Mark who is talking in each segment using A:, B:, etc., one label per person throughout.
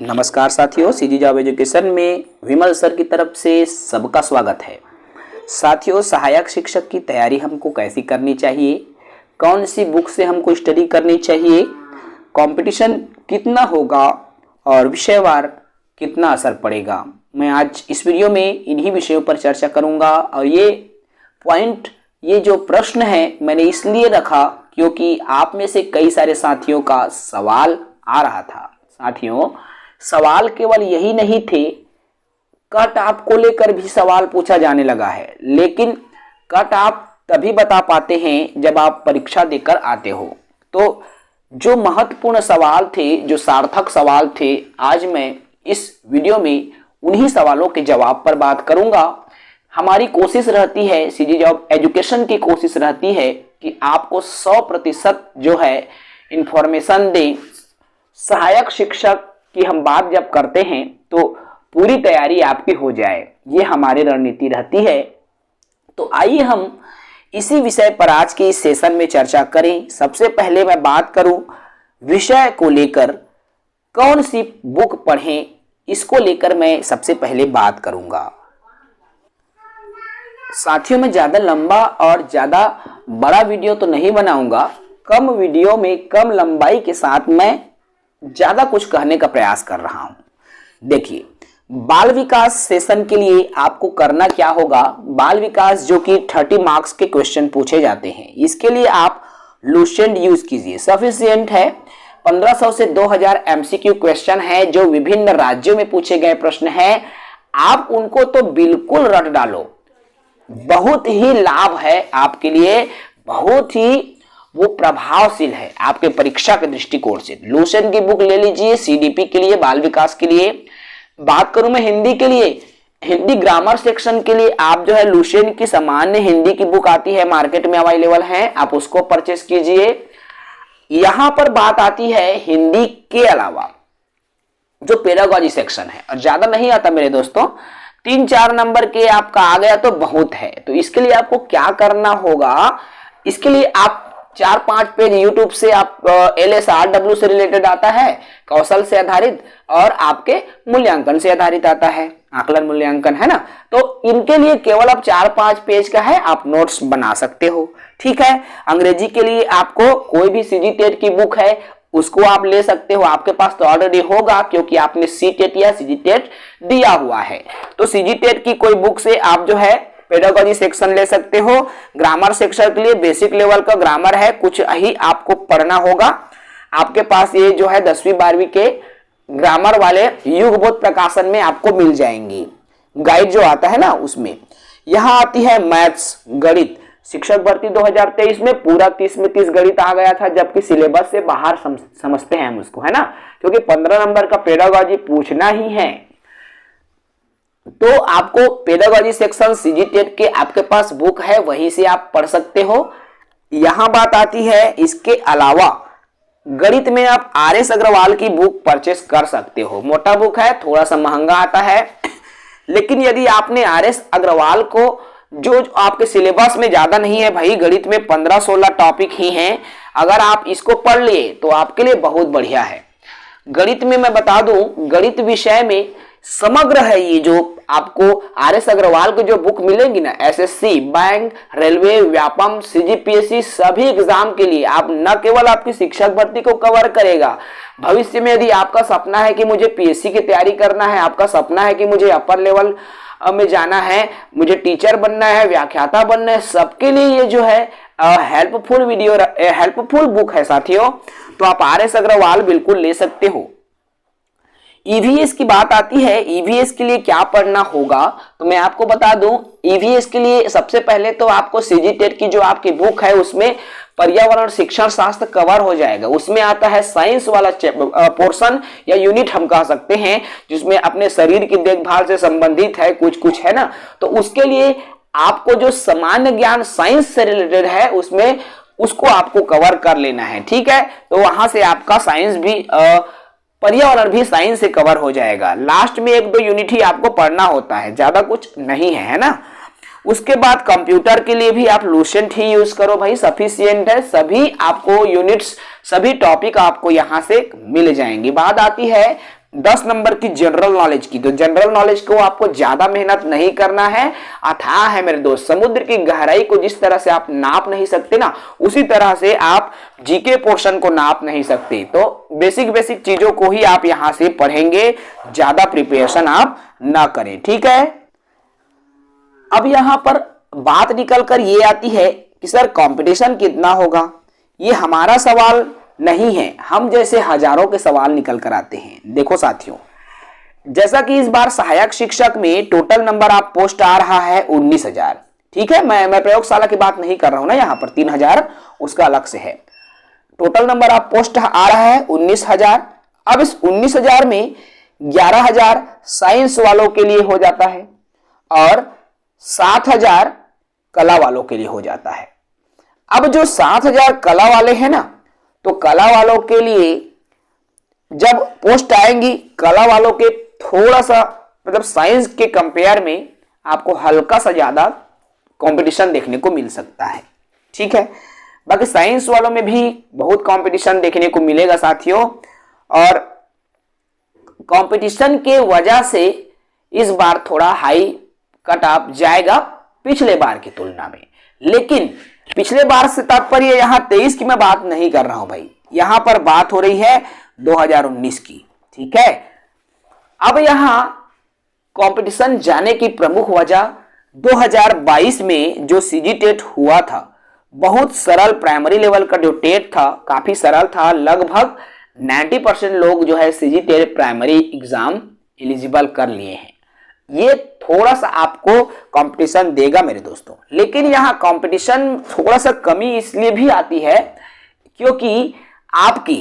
A: नमस्कार साथियों, CG job education में विमल सर की तरफ से सबका स्वागत है। साथियों, सहायक शिक्षक की तैयारी हमको कैसी करनी चाहिए, कौन सी बुक से हमको स्टडी करनी चाहिए, कंपटीशन कितना होगा और विषयवार कितना असर पड़ेगा, मैं आज इस वीडियो में इन्हीं विषयों पर चर्चा करूंगा। और ये जो प्रश्न है मैंने इसलिए रखा क्योंकि आप में से कई सारे साथियों का सवाल आ रहा था। साथियों, सवाल केवल यही नहीं थे, कट ऑफ को लेकर भी सवाल पूछा जाने लगा है। लेकिन कट ऑफ तभी बता पाते हैं जब आप परीक्षा देकर आते हो। तो जो महत्वपूर्ण सवाल थे, जो सार्थक सवाल थे, आज मैं इस वीडियो में उन्हीं सवालों के जवाब पर बात करूंगा। हमारी कोशिश रहती है, सीजी जॉब एजुकेशन की कोशिश रहती है कि आपको 100% जो है इंफॉर्मेशन दें। सहायक शिक्षक की हम बात जब करते हैं तो पूरी तैयारी आपकी हो जाए, ये हमारी रणनीति रहती है। तो आइए हम इसी विषय पर आज के इस सेशन में चर्चा करें। सबसे पहले मैं बात करूं विषय को लेकर, कौन सी बुक पढ़ें, इसको लेकर मैं सबसे पहले बात करूंगा। साथियों, मैं ज्यादा लंबा और ज्यादा बड़ा वीडियो तो नहीं बनाऊंगा। कम वीडियो में कम लंबाई के साथ मैं ज्यादा कुछ कहने का प्रयास कर रहा हूं। देखिए, बाल विकास सेशन के लिए आपको करना क्या होगा, बाल विकास जो कि 30 मार्क्स के क्वेश्चन पूछे जाते हैं, इसके लिए आप लुसेंट यूज कीजिए, सफिशिएंट है। 1500 से 2000 एमसीक्यू क्वेश्चन है जो विभिन्न राज्यों में पूछे गए प्रश्न हैं। आप उनको तो बिल्कुल रट डालो, बहुत ही लाभ है आपके लिए, बहुत ही वो प्रभावशील है आपके परीक्षा के दृष्टिकोण से। लुसेंट की बुक ले लीजिए सीडीपी के लिए, बाल विकास के लिए। बात करूं मैं हिंदी के लिए, हिंदी ग्रामर सेक्शन के लिए आप जो है लुसेंट की सामान्य हिंदी की बुक आती है, मार्केट में अवेलेबल है, आप उसको परचेस कीजिए। यहां पर बात आती है हिंदी के अलावा जो पेडागॉजी सेक्शन है, और ज्यादा नहीं आता मेरे दोस्तों, 3-4 नंबर के आपका आ गया तो बहुत है। तो इसके लिए आपको क्या करना होगा, इसके लिए आप 4-5 पेज यूट्यूब से आप LSRW से रिलेटेड आता है, कौशल से आधारित, और आपके मूल्यांकन से आधारित आता है, आकलन मूल्यांकन, है ना। तो इनके लिए केवल आप 4-5 पेज का है, आप नोट्स बना सकते हो। ठीक है। अंग्रेजी के लिए आपको कोई भी सीजी टेट की बुक है उसको आप ले सकते हो, आपके पास तो ऑलरेडी होगा क्योंकि आपने सी टेट या सीजी टेट दिया हुआ है। तो सीजी टेट की कोई बुक से आप जो है पेडागॉजी सेक्शन ले सकते हो। ग्रामर सेक्शन के लिए बेसिक लेवल का ग्रामर है, कुछ ही आपको पढ़ना होगा। आपके पास ये जो है 10वीं 12वीं के ग्रामर वाले युगबोध प्रकाशन में आपको मिल जाएंगी, गाइड जो आता है ना उसमें। यहाँ आती है मैथ्स, गणित। शिक्षक भर्ती 2023 में पूरा 30 में 30 गणित आ गया था, जबकि सिलेबस से बाहर समझते हैं हम उसको, है ना, क्योंकि 15 नंबर का पेडागॉजी पूछना ही है। तो आपको पेडागॉजी सेक्शन सीजी टेट के आपके पास बुक है, वहीं से आप पढ़ सकते हो। यहां बात आती है, इसके अलावा गणित में आप RS अग्रवाल की बुक परचेस कर सकते हो। मोटा बुक है, थोड़ा सा महंगा आता है, लेकिन यदि आपने RS अग्रवाल को, जो आपके सिलेबस में ज्यादा नहीं है भाई, गणित में 15-16 टॉपिक ही हैं, अगर आप इसको पढ़ लिए तो आपके लिए बहुत बढ़िया है। गणित में मैं बता दूं, गणित विषय में समग्र है ये, जो आपको RS अग्रवाल की जो बुक मिलेंगी ना, SSC, bank, railway, Vyapam, CGPSC सभी एग्जाम के लिए, आप न केवल आपकी शिक्षक भर्ती को कवर करेगा, भविष्य में यदि आपका सपना है कि मुझे PSC की तैयारी करना है, आपका सपना है कि मुझे अपर लेवल में जाना है, मुझे टीचर बनना है, व्याख्याता बनना है, सबके लिए ये जो है हेल्पफुल बुक है साथियों। तो आप RS अग्रवाल बिल्कुल ले सकते हो। EVS की बात आती है, EVS के लिए क्या पढ़ना होगा, तो मैं आपको बता दूं, EVS के लिए सबसे पहले तो आपको सीजी टेट की जो आपकी बुक है उसमें पर्यावरण शिक्षण शास्त्र कवर हो जाएगा। उसमें आता है साइंस वाला पोर्शन या यूनिट हम कह सकते हैं, जिसमें अपने शरीर की देखभाल से संबंधित है, कुछ है ना। तो उसके लिए आपको जो सामान्य ज्ञान साइंस से रिलेटेड है उसमें उसको आपको कवर कर लेना है। ठीक है। तो वहां से आपका साइंस भी पर्यावरण भी साइंस से कवर हो जाएगा। लास्ट में 1-2 यूनिट ही आपको पढ़ना होता है, ज्यादा कुछ नहीं है ना। उसके बाद कंप्यूटर के लिए भी आप लुसेंट ही यूज करो भाई, सफिशिएंट है, सभी आपको यूनिट्स, सभी टॉपिक आपको यहां से मिल जाएंगी। बात आती है 10 नंबर की जनरल नॉलेज की। तो जनरल नॉलेज को आपको ज्यादा मेहनत नहीं करना है, अथाह है मेरे दोस्त। समुद्र की गहराई को जिस तरह से आप नाप नहीं सकते ना, उसी तरह से आप जीके पोर्शन को नाप नहीं सकते। तो बेसिक बेसिक चीजों को ही आप यहां से पढ़ेंगे, ज्यादा प्रिपरेशन आप ना करें, ठीक है। अब यहां पर बात निकल कर ये आती है कि सर कंपटीशन कितना होगा। ये हमारा सवाल नहीं है, हम जैसे हजारों के सवाल निकल कर आते हैं। देखो साथियों, जैसा कि इस बार सहायक शिक्षक में टोटल नंबर आप पोस्ट आ रहा है 19,000, ठीक है। मैं प्रयोगशाला की बात नहीं कर रहा हूं ना, यहां पर 3,000 उसका अलग से है। टोटल नंबर आप पोस्ट आ रहा है 19,000। अब इस 19,000 में 11,000 साइंस वालों के लिए हो जाता है और 7,000 कला वालों के लिए हो जाता है। अब जो 7,000 कला वाले हैं ना, तो कला वालों के लिए जब पोस्ट आएंगी, कला वालों के थोड़ा सा मतलब साइंस के कंपेयर में आपको हल्का सा ज्यादा कंपटीशन देखने को मिल सकता है, ठीक है। बाकी साइंस वालों में भी बहुत कंपटीशन देखने को मिलेगा साथियों, और कंपटीशन के वजह से इस बार थोड़ा हाई कट ऑफ जाएगा पिछले बार की तुलना में। लेकिन पिछले बार से तात्पर्य यहां 23 की मैं बात नहीं कर रहा हूं भाई, यहां पर बात हो रही है 2019 की, ठीक है। अब यहां कंपटीशन जाने की प्रमुख वजह 2022 में जो सीजी टेट हुआ था, बहुत सरल प्राइमरी लेवल का जो टेट था काफी सरल था। लगभग 90% लोग जो है CG TET primary exam eligible कर लिए हैं। ये थोड़ा सा आपको कंपटीशन देगा मेरे दोस्तों। लेकिन यहाँ कंपटीशन थोड़ा सा कमी इसलिए भी आती है क्योंकि आपकी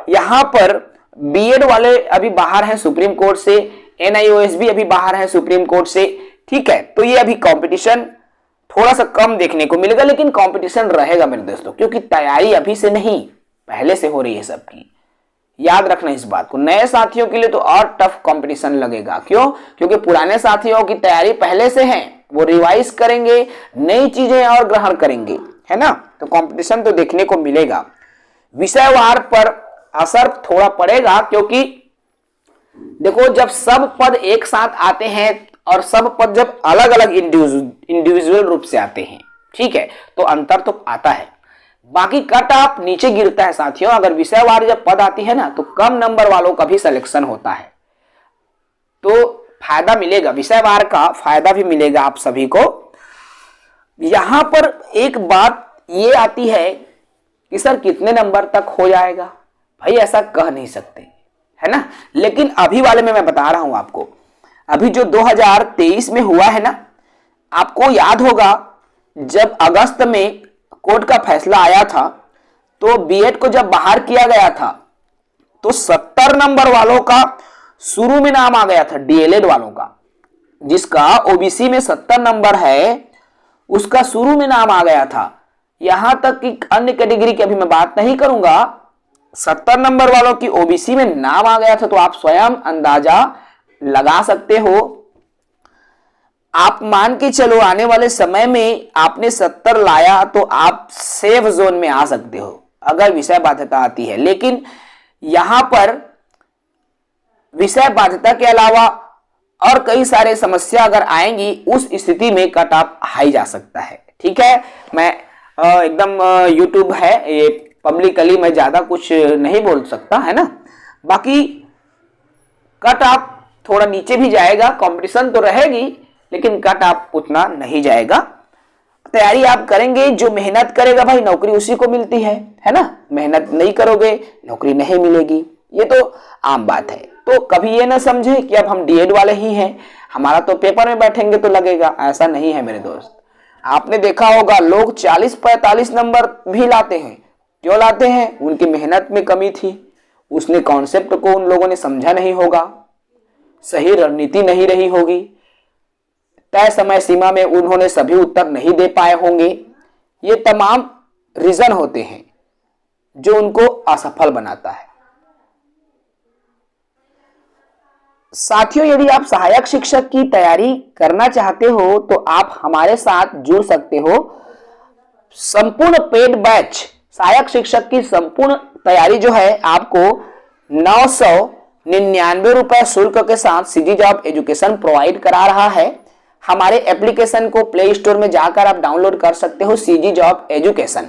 A: यहाँ पर बीएड वाले अभी बाहर हैं सुप्रीम कोर्ट से, एनआईओएस भी अभी बाहर है सुप्रीम कोर्ट से, ठीक है। तो ये अभी कंपटीशन थोड़ा सा कम देखने को मिलेगा, लेकिन कंपटीशन रहेगा मेरे दोस्तों, क्योंकि तैयारी अभी से नहीं पहले से हो रही है सबकी। याद रखना इस बात को। नए साथियों के लिए तो और टफ कंपटीशन लगेगा। क्यों? क्योंकि पुराने साथियों की तैयारी पहले से है, वो रिवाइज करेंगे, नई चीजें और ग्रहण करेंगे, है ना। तो कंपटीशन तो देखने को मिलेगा। विषयवार पर असर थोड़ा पड़ेगा, क्योंकि देखो जब सब पद एक साथ आते हैं और सब पद जब अलग अलग इंडिविजुअल रूप से आते हैं, ठीक है, तो अंतर तो आता है। बाकी कट ऑफ नीचे गिरता है साथियों। अगर विषयवार जब पद आती है ना, तो कम नंबर वालों का भी सिलेक्शन होता है, तो फायदा मिलेगा, विषयवार का फायदा भी मिलेगा आप सभी को। यहां पर एक बात ये आती है कि सर कितने नंबर तक हो जाएगा, भाई ऐसा कह नहीं सकते, है ना। लेकिन अभी वाले में मैं बता रहा हूं आपको, अभी जो 2023 में हुआ है ना, आपको याद होगा जब अगस्त में कोर्ट का फैसला आया था, तो बीएड को जब बाहर किया गया था, तो 70 नंबर वालों का शुरू में नाम आ गया था, डीएलएड वालों का, जिसका ओबीसी में 70 नंबर है, उसका शुरू में नाम आ गया था। यहां तक कि अन्य कैटेगरी की अभी मैं बात नहीं करूंगा, 70 नंबर वालों की ओबीसी में नाम आ गया था। तो आप स्वयं अंदाजा लगा सकते हो। आप मान के चलो आने वाले समय में आपने 70 लाया तो आप सेफ जोन में आ सकते हो अगर विषय बाध्यता आती है। लेकिन यहां पर विषय बाध्यता के अलावा और कई सारे समस्या अगर आएंगी, उस स्थिति में कट ऑफ हाई जा सकता है, ठीक है। मैं एकदम यूट्यूब है ये, पब्लिकली मैं ज्यादा कुछ नहीं बोल सकता, है ना। बाकी कट ऑफ थोड़ा नीचे भी जाएगा, कंपटीशन तो रहेगी, लेकिन कट ऑफ उतना नहीं जाएगा। तैयारी आप करेंगे, जो मेहनत करेगा भाई नौकरी उसी को मिलती है ना। मेहनत नहीं करोगे नौकरी नहीं मिलेगी, ये तो आम बात है। तो कभी ये ना समझे कि अब हम डीएड वाले ही हैं, हमारा तो पेपर में बैठेंगे तो लगेगा, ऐसा नहीं है मेरे दोस्त। आपने देखा होगा लोग 40-45 नंबर भी लाते हैं। क्यों लाते हैं? उनकी मेहनत में कमी थी, उसने कॉन्सेप्ट को उन लोगों ने समझा नहीं होगा, सही रणनीति नहीं रही होगी, तय समय सीमा में उन्होंने सभी उत्तर नहीं दे पाए होंगे। ये तमाम रीजन होते हैं जो उनको असफल बनाता है। साथियों, यदि आप सहायक शिक्षक की तैयारी करना चाहते हो तो आप हमारे साथ जुड़ सकते हो। संपूर्ण पेड बैच सहायक शिक्षक की संपूर्ण तैयारी जो है आपको 900 ₹99 शुल्क के साथ सीजी जॉब एजुकेशन प्रोवाइड करा रहा है। हमारे एप्लीकेशन को प्ले स्टोर में जाकर आप डाउनलोड कर सकते हो सीजी जॉब एजुकेशन,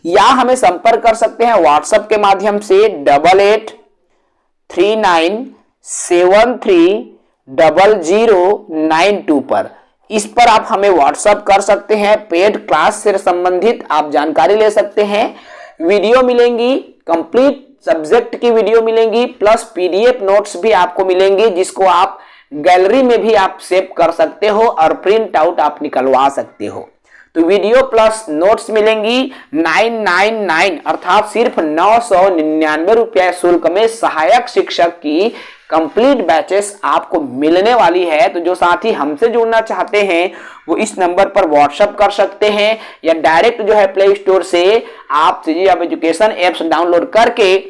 A: या हमें संपर्क कर सकते हैं व्हाट्सएप के माध्यम से 8839730092 पर। इस पर आप हमें व्हाट्सएप कर सकते हैं। पेड क्लास से संबंधित आप जानकारी ले सकते हैं। वीडियो मिलेंगी, कंप्लीट सब्जेक्ट की वीडियो मिलेंगी, प्लस पीडीएफ नोट्स भी आपको मिलेंगे, जिसको आप गैलरी में भी आप सेव कर सकते हो और प्रिंट आउट आप निकलवा सकते हो। तो वीडियो प्लस नोट्स मिलेंगी 999 अर्थात सिर्फ ₹999 शुल्क में सहायक शिक्षक की कंप्लीट बैचेस आपको मिलने वाली है। तो जो साथी हमसे जुड़ना चाहते हैं वो इस नंबर पर व्हाट्सएप कर सकते हैं, या डायरेक्ट जो है प्ले स्टोर से आप CG job education apps download करके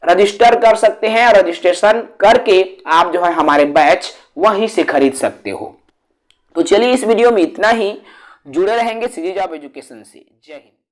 A: रजिस्टर कर सकते हैं। रजिस्ट्रेशन करके आप जो है हमारे बैच वहीं से खरीद सकते हो। तो चलिए इस वीडियो में इतना ही। जुड़े रहेंगे सीजी जॉब एजुकेशन से। जय हिंद।